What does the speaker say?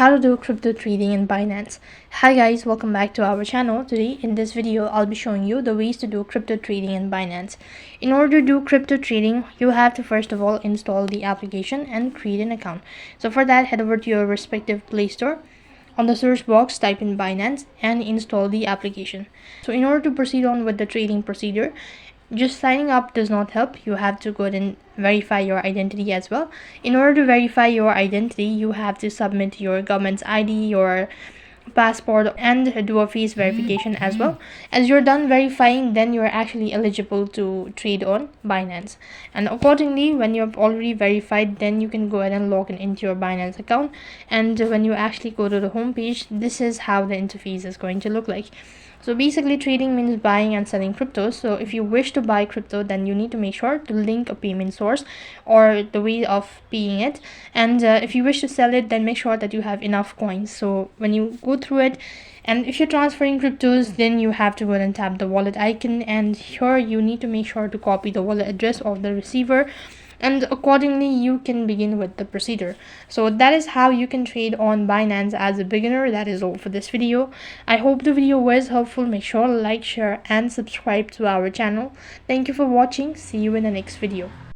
how to do crypto trading in Binance. Hi guys, welcome back to our channel. Today in this video I'll be showing you the ways to do crypto trading in Binance. In order to do crypto trading, you have to first of all install the application and create an account. So for that, head over to your respective Play Store. On the search box, type in Binance and install the application. So in order to proceed on with the trading procedure, just signing up does not help. You have to go ahead and verify your identity as well. In order to verify your identity, you have to submit your government's ID, your passport, and do a face verification as well. As you're done verifying, then you're actually eligible to trade on Binance. And accordingly, when you've already verified, then you can go ahead and log in into your Binance account. And when you actually go to the home page, this is how the interface is going to look like. So basically, trading means buying and selling crypto. So if you wish to buy crypto, then you need to make sure to link a payment source or the way of paying it. And if you wish to sell it, then make sure that you have enough coins. So when you go through it, and if you're transferring cryptos, then you have to go and tap the wallet icon, and here you need to make sure to copy the wallet address of the receiver, and accordingly you can begin with the procedure. So that is how you can trade on Binance as a beginner. That is all for this video. I hope the video was helpful. Make sure to like, share and subscribe to our channel. Thank you for watching. See you in the next video.